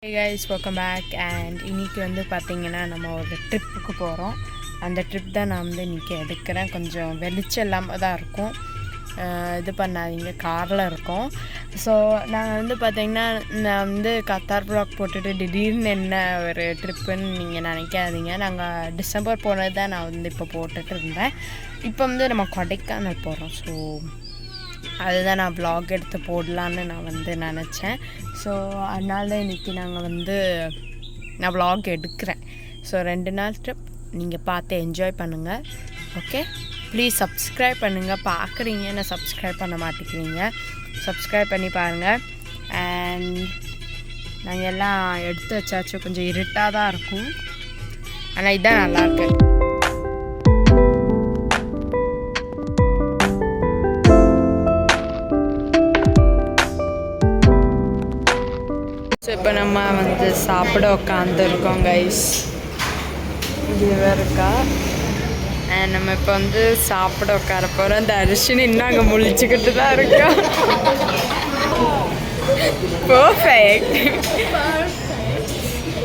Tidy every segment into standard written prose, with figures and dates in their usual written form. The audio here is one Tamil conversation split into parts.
Hey guys, welcome back. And இன்னைக்கு வந்து பார்த்தீங்கன்னா நம்ம ஒரு ட்ரிப்புக்கு போகிறோம். அந்த ட்ரிப் தான் நான் வந்து இன்றைக்கி எடுக்கிறேன். கொஞ்சம் வெளிச்சம் இல்லாமல் தான் இருக்கும், இது பண்ணாதீங்க, காரில் இருக்கோம். ஸோ நாங்கள் வந்து பார்த்திங்கன்னா நான் வந்து கத்தார் ப்ளாக் போட்டுட்டு திடீர்னு என்ன ஒரு ட்ரிப்புன்னு நீங்கள் நினைக்காதீங்க. நாங்கள் டிசம்பர் போனது தான் நான் வந்து இப்போ போட்டுட்டு இருந்தேன். இப்போ வந்து நம்ம கொடைக்கானல் போகிறோம். ஸோ அதுதான் நான் வ்ளாக் எடுத்து போடலான்னு நான் வந்து நினச்சேன். ஸோ அதனால தான் இன்றைக்கி நான் வ்ளாக் எடுக்கிறேன். ஸோ 2 நாள் ட்ரிப் நீங்கள் பார்த்து என்ஜாய் பண்ணுங்கள். ஓகே, ப்ளீஸ் சப்ஸ்கிரைப் பண்ணுங்கள். பார்க்குறீங்க, சப்ஸ்கிரைப் பண்ண மாட்டேங்கிறீங்க. சப்ஸ்கிரைப் பண்ணி பாருங்கள். அண்ட் நாங்கள் எல்லாம் எடுத்து வச்சாச்சும் கொஞ்சம் இருட்டாக தான் இருக்கும், ஆனால் இதுதான் நல்லாயிருக்கு. ஸோ இப்போ நம்ம வந்து சாப்பிட உட்காந்துருக்கோம் கைஸ். இது இருக்கா, நம்ம இப்போ வந்து சாப்பிட உட்கார போகிறோம். அந்த அரிசின்னு இன்னும் அங்கே முழிச்சுக்கிட்டு தான் இருக்கோம். பர்ஃபெக்ட்.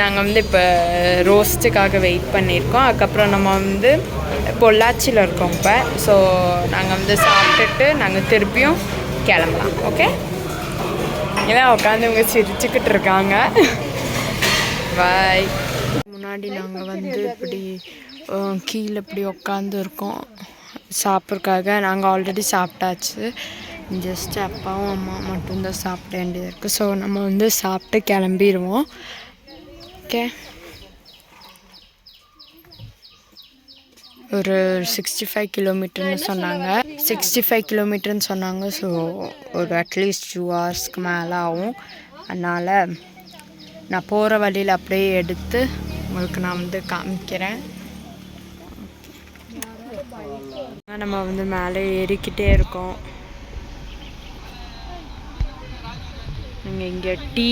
நாங்கள் வந்து இப்போ ரோஸ்ட்டுக்காக வெயிட் பண்ணியிருக்கோம். அதுக்கப்புறம் நம்ம வந்து பொள்ளாச்சியில் இருக்கோம் இப்போ. ஸோ நாங்கள் வந்து சாப்பிட்டுட்டு நாங்கள் திருப்பியும் கிளம்பலாம். ஓகே, எல்லாம் உட்காந்து இவங்க சிரிச்சுக்கிட்டு இருக்காங்க. பாய். முன்னாடி நாங்கள் வந்து இப்படி கீழே இப்படி உட்காந்து இருக்கோம் சாப்பிட்றதுக்காக. நாங்கள் ஆல்ரெடி சாப்பிட்டாச்சு. ஜஸ்ட் அப்பாவும் அம்மா மட்டும்தான் சாப்பிட வேண்டியது இருக்குது. ஸோ நம்ம வந்து சாப்பிட்டு கிளம்பிடுவோம். ஓகே, ஒரு 65 கிலோமீட்டர்னு சொன்னாங்க. 65 கிலோமீட்டர்னு சொன்னாங்க. ஸோ ஒரு அட்லீஸ்ட் 2 ஹவர்ஸ்க்கு மேலே ஆகும். அதனால் நான் போகிற வழியில் அப்படியே எடுத்து உங்களுக்கு நான் வந்து காமிக்கிறேன். நம்ம வந்து மேலே ஏறிக்கிட்டே இருக்கோம். நாங்கள் இங்கே டீ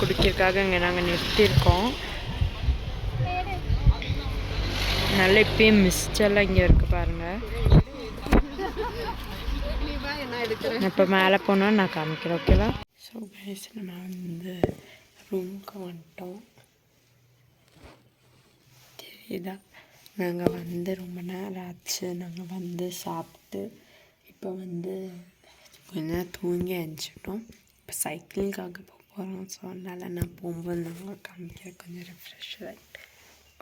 குடிக்கிறதுக்காக இங்கே நாங்கள் நிறுத்தியிருக்கோம். நல்ல இப்பயும் மிஸ்டெல்லாம் இங்கே இருக்குது பாருங்கள். இப்போ மேலே போனோம், நான் காமிக்கிறேன். ஓகேவா? ஸோ கைஸ், நம்ம வந்து ரூமுக்கு வந்துட்டோம். தெரியுதா, நாங்கள் வந்து ரொம்ப நேரம் ஆச்சு. நாங்கள் வந்து சாப்பிட்டு இப்போ வந்து கொஞ்ச நேரம் தூங்கி எழுந்திரிச்சிட்டோம். இப்போ சைக்கிளிங்காக போகிறோம். ஸோ அதனால் நான் போகும்போது நாங்கள் காமிக்கிறேன். கொஞ்சம் ரெஃப்ரெஷ் ஆகிட்டு.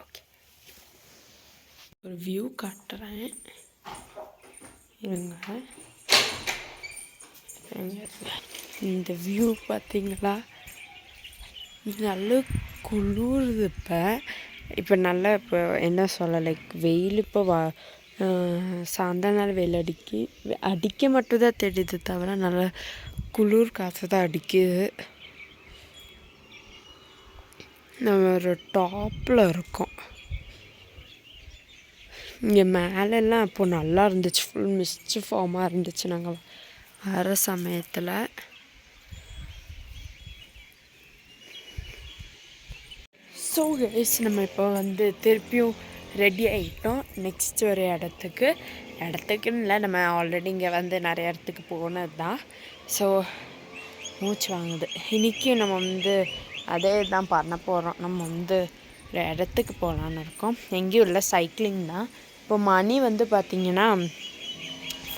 ஓகே, ஒரு வியூ காட்டுறேன் இருங்க. இந்த வியூ பார்த்தீங்களா, நல்ல குளிருது. இப்போ நல்லா இப்போ என்ன சொல்ல, லைக் வெயில் இப்போ சாயந்தரம் வெயில் அடிக்க மட்டும்தான் தெரியுது, தவிர நல்லா குளிர் காற்று தான் அடிக்குது. நம்ம ஒரு டாப்பில் இருக்கோம். இங்கே மேலெல்லாம் அப்போது நல்லா இருந்துச்சு, ஃபுல் மிஸ்ட் ஃபார்மாக இருந்துச்சு நாங்கள் வர சமயத்தில். ஸோ கைஸ், நம்ம இப்போ வந்து திருப்பியும் ரெடி ஆகிட்டோம். நெக்ஸ்ட் ஒரு இடத்துக்குன்னு இல்லை, நம்ம ஆல்ரெடி இங்கே வந்து நிறைய இடத்துக்கு போனது தான். ஸோ மூச்சு வாங்குது. இன்றைக்கும் நம்ம வந்து அதே தான் பண்ண போகிறோம். நம்ம வந்து ஒரு இடத்துக்கு போகலான்னு இருக்கோம். எங்கேயும் இல்லை, சைக்கிளிங் தான். இப்போ மணி வந்து பார்த்திங்கன்னா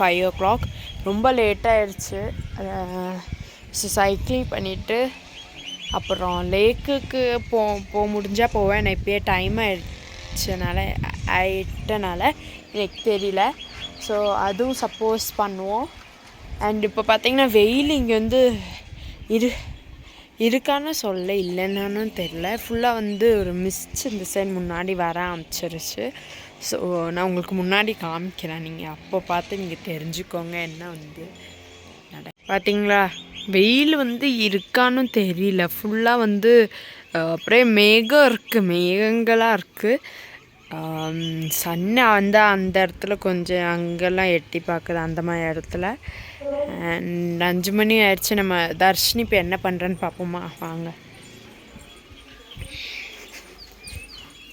5 o'clock, ரொம்ப லேட்டாகிடுச்சு. ஸோ சைக்கிளிங் பண்ணிவிட்டு அப்புறம் லேக்குக்கு போக முடிஞ்சால் போவேன். நான் இப்போயே டைம் ஆயிட்டனால எனக்கு தெரியல. ஸோ அதுவும் சப்போஸ் பண்ணுவோம். அண்ட் இப்போ பார்த்திங்கன்னா வெயில் இங்கே வந்து இருக்கான்னு சொல்ல, இல்லைன்னு தெரில. ஃபுல்லாக வந்து ஒரு மிஸ்ட் இந்த சைடு முன்னாடி வர ஆரம்பிச்சிருச்சு. ஸோ நான் உங்களுக்கு முன்னாடி காமிக்கிறேன், நீங்கள் அப்போ பார்த்து நீங்கள் தெரிஞ்சுக்கோங்க என்ன வந்து பார்த்தீங்களா. வெயில் வந்து இருக்கான்னு தெரியல, ஃபுல்லாக வந்து அப்படியே மேகங்களாக இருக்குது. சன்னு வந்து அந்த இடத்துல கொஞ்சம் அங்கெல்லாம் எட்டி பார்க்குது, அந்த மாதிரி இடத்துல. அண்ட் 5 மணி ஆயிடுச்சு. நம்ம தர்ஷினி இப்போ என்ன பண்ணுறேன்னு பார்ப்போமா, வாங்க.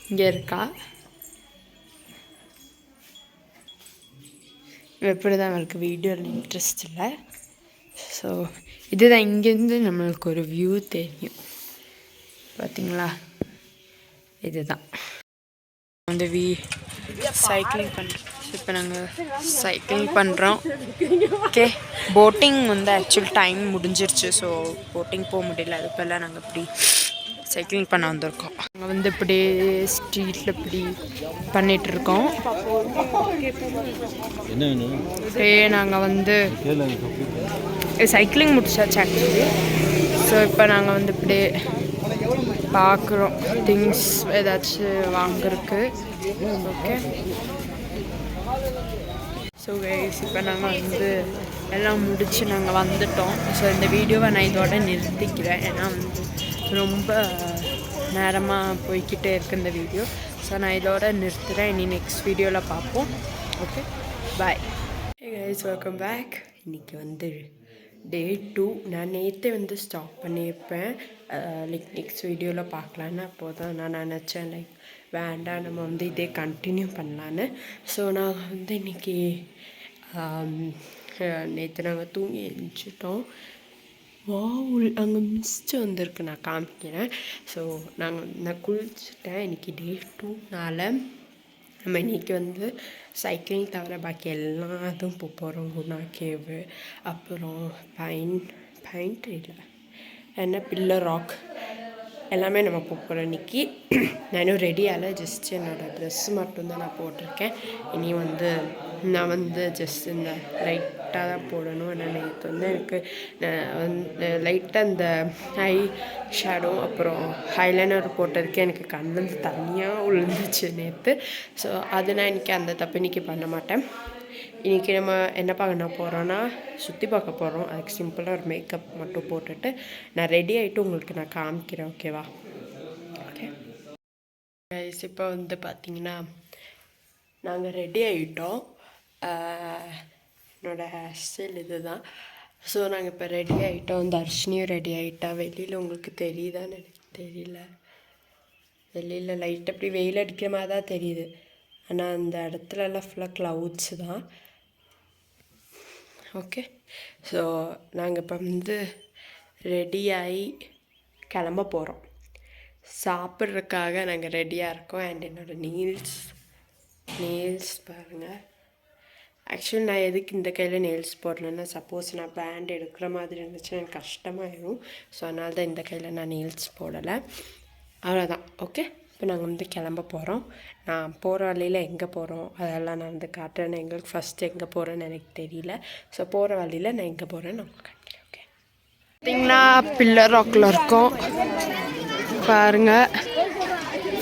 இங்கே இருக்கா, எப்படி தான் அவளுக்கு வீடியோவில் இன்ட்ரெஸ்ட் இல்லை. ஸோ இதுதான், இங்கேருந்து நம்மளுக்கு ஒரு வியூ தெரியும். பார்த்தீங்களா, இதுதான் வந்து சைக்கிளிங் பண்ணுறோம். இப்போ நாங்கள் சைக்கிளிங் பண்ணுறோம். ஓகே, போட்டிங் வந்து ஆக்சுவல் டைம் முடிஞ்சிருச்சு. ஸோ போட்டிங் போக முடியல. அதுக்கெல்லாம் நாங்கள் இப்படி சைக்கிளிங் பண்ண வந்திருக்கோம். நாங்கள் வந்து இப்படி ஸ்ட்ரீட்டில் இப்படி பண்ணிகிட்ருக்கோம். அப்படியே நாங்கள் வந்து சைக்கிளிங் முடிச்சாச்சு ஆக்சுவலி. ஸோ இப்போ நாங்கள் வந்து இப்படியே பார்க்குறோம் திங்ஸ் ஏதாச்சும் வாங்குறதுக்கு. ஓகே, ஸோ கைஸ் இப்போ நாங்கள் வந்து எல்லாம் முடித்து நாங்கள் வந்துட்டோம். ஸோ இந்த வீடியோவை நான் இதோட நிறுத்திக்கிறேன். ஏன்னா வந்து ரொம்ப நேரமாக போய்கிட்டே இருக்குது இந்த வீடியோ. ஸோ நான் இதோட நிறுத்துகிறேன். இனி நெக்ஸ்ட் வீடியோவில் பார்ப்போம். Okay, bye. Hey guys, welcome back. இன்றைக்கி வந்து Day 2. நான் நேற்றே வந்து ஸ்டாப் பண்ணியிருப்பேன். நெக்ஸ்ட் வீடியோவில் பார்க்கலான்னு. அப்போது தான் நான் நினச்சேன் வேண்டாம், நம்ம வந்து இதே கண்டினியூ பண்ணலான்னு. ஸோ நாங்கள் வந்து இன்றைக்கி நேற்று நாங்கள் தூங்கி எழுந்திரிச்சிட்டோம். அங்கே மிஸ்ட்டு வந்திருக்கு, நான் காமிக்கிறேன். ஸோ நான் குளிச்சுட்டேன். இன்றைக்கி Day 2னால நம்ம இன்றைக்கி வந்து சைக்கிளிங் தவிர பாக்கி எல்லாம் இதுவும் போகிறோம். குணா கேவு, அப்புறம் பைண்ட் இல்லை என்ன பில்லர் ராக் எல்லாமே நம்ம போகிறோம் இன்றைக்கி. நான் இன்னும் ரெடி ஆகலை. ஜஸ்ட் என்னோடய ட்ரெஸ்ஸு மட்டும்தான் நான் போட்டிருக்கேன். இனி வந்து நான் வந்து ஜஸ்ட் இந்த லைட்டாக தான் போடணும். ஏன்னா நேற்று வந்து எனக்கு வந்து லைட்டாக இந்த ஐ ஷேடோ அப்புறம் ஹைலைனர் போட்டதுக்கு எனக்கு கண்ணில் தனியாக விழுந்துச்சு நேற்று. ஸோ அது நான் இன்றைக்கி அந்த தப்பு இன்றைக்கி பண்ண மாட்டேன். இன்றைக்கி நம்ம என்ன பண்ண போகிறோன்னா சுற்றி பார்க்க போகிறோம். அதுக்கு சிம்பிளாக ஒரு மேக்கப் மட்டும் போட்டுட்டு நான் ரெடி ஆகிட்டு உங்களுக்கு நான் காமிக்கிறேன். ஓகேவா? ஓகே கைஸ், இப்போ வந்து பார்த்திங்கன்னா நாங்கள் ரெடி ஆகிட்டோம். என்னோடய ஹேர் ஸ்டைல் இது தான். ஸோ நாங்கள் இப்போ ரெடி ஆகிட்டோம். தர்ஷினியும் ரெடி ஆகிட்டா. வெளியில் உங்களுக்கு தெரியுதான்னு எனக்கு தெரியல. வெளியில் லைட் அப்படி வெயில் அடிக்கிற மாதிரி தான் தெரியுது. ஆனால் அந்த இடத்துலலாம் ஃபுல்லாக க்ளவுட்ஸு தான். ஓகே, ஸோ நாங்கள் இப்போ வந்து ரெடியாகி கிளம்ப போகிறோம். சாப்பிட்றதுக்காக நாங்கள் ரெடியாக இருக்கோம். அண்ட் என்னோடய நெயில்ஸ் பாருங்கள். ஆக்சுவலி நான் எதுக்கு இந்த கையில் நெயில்ஸ் போடலன்னா, சப்போஸ் நான் பேண்ட் எடுக்கிற மாதிரி இருந்துச்சுன்னா எனக்கு கஷ்டமாயிடும். ஸோ அதனால தான் இந்த கையில் நான் நெயில்ஸ் போடலை. அவ்வளோதான். ஓகே, இப்போ நாங்கள் வந்து கிளம்ப போகிறோம். நான் போகிற வழியில் எங்கே போகிறோம் அதெல்லாம் நான் வந்து காட்டுறேன். எங்களுக்கு ஃபஸ்ட்டு எங்கே போகிறேன்னு எனக்கு தெரியல. ஸோ போகிற வழியில் நான் எங்கே போகிறேன்னு நான் காட்டுறேன். ஓகே, பார்த்திங்கன்னா பில்லர் ராக்கில் இருக்கோம். பாருங்கள்,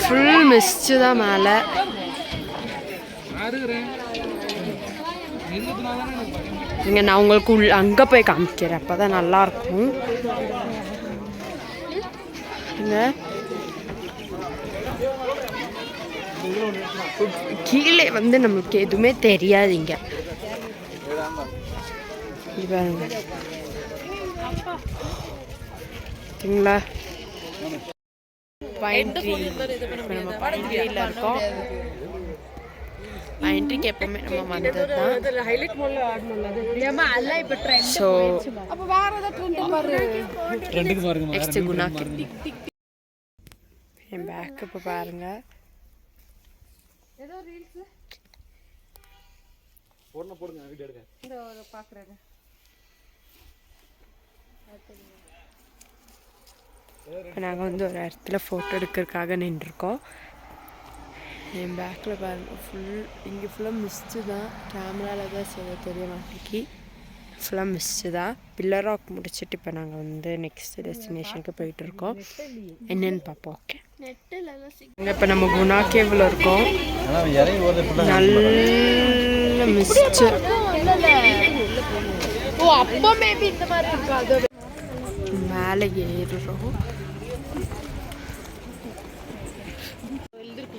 ஃபுல் மிஸ்ட்டு தான் மேலே. இங்கே நான் உங்களுக்கு அங்கே போய் காமிக்கிறேன். அப்போ தான் நல்லாயிருக்கும். கீழே வந்து நமக்கு எதுவுமே தெரியாதுங்க. பார்த்தீங்களா, பைன்ட்ரீ. நம்ம பைன்ட்ரீல இருக்கோம். பைன்ட்ரீக்கு எப்பவுமே நம்ம வந்தது தான். ஸோ நெக்ஸ்ட் குணாக்கு என் பேக்கு இப்போ பாருங்கள். இப்போ நாங்கள் வந்து ஒரு இடத்துல ஃபோட்டோ எடுக்கிறதுக்காக நின்றுருக்கோம். என் பேக்கில் பாருங்கள், இங்கே ஃபுல்லாக மிஸ்ட்டு தான். கேமராவில் தான் தெரிய மாட்டேங்கி. ஃபுல்லாக மிஸ்ட்டு தான். பில்லர் ராக் முடிச்சுட்டு இப்போ நாங்கள் வந்து நெக்ஸ்ட் டெஸ்டினேஷனுக்கு போயிட்டுருக்கோம். என்னென்னு பார்ப்போம். ஓகே, இப்போ நம்ம குணா கேவில் இருக்கோம். நல்ல மிஸ்ட்டு. மேலே ஏறுறோம்.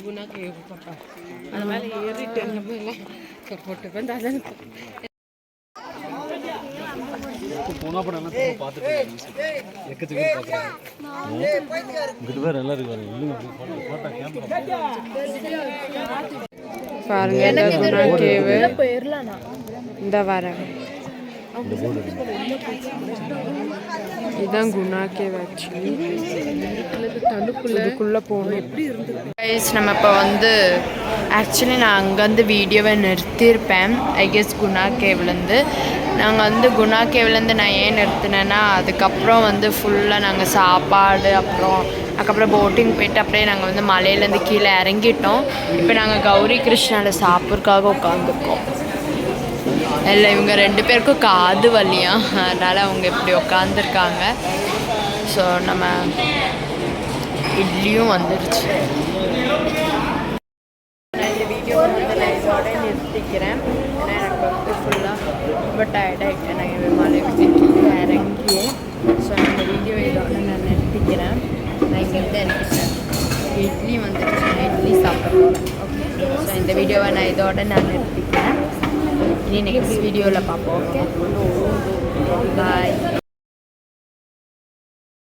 குணா கேவ் பாப்பா அது மேலே ஏறிட்டு போட்டு வந்து அதான் போனா படம் பார்த்துட்டு பாருங்க இந்த வர இதுதான் குணா கேவ் ஆக்சுவலி. அதுக்குள்ளே போகணும். எப்படி இருந்தது நம்ம இப்போ வந்து ஆக்சுவலி நான் அங்கேருந்து வீடியோவை நிறுத்தியிருப்பேன். ஐ கெஸ் குணா கேவ்லேருந்து நாங்கள் வந்து குணா கேவ்லேருந்து நான் ஏன் நிறுத்தினேன்னா அதுக்கப்புறம் வந்து ஃபுல்லாக நாங்கள் சாப்பாடு அதுக்கப்புறம் போட்டிங் போயிட்டு அப்படியே நாங்கள் வந்து மலையிலேருந்து கீழே இறங்கிட்டோம். இப்போ நாங்கள் கௌரி கிருஷ்ணாவில் சாப்பிட்றதுக்காக உட்காந்துருக்கோம். இல்லை இவங்க 2 பேருக்கும் காது வலியா, அதனால் அவங்க இப்படி உட்காந்துருக்காங்க. ஸோ நம்ம இட்லியும் வந்துடுச்சு. நான் இந்த வீடியோ வந்து நான் இதோட நிறுத்திக்கிறேன். ஏன்னா எனக்கு வந்து ஃபுல்லாக ரொம்ப டயர்டாகிட்டேன். நான் மலை விட்டு கீழே இறங்கியே. ஸோ இந்த வீடியோ இதோட நான் நிறுத்திக்கிறேன். நான் இங்கேருந்து எனக்கு இட்லி வந்துடுச்சு. நான் இட்லி சாப்பிட போகிறேன். ஓகே, ஸோ இந்த வீடியோவை நான் இதோட நான் நிறுத்திக்கிறேன். இனி நெக்ஸ்ட் வீடியோவில் பார்ப்போம். ஓகே, பாய்.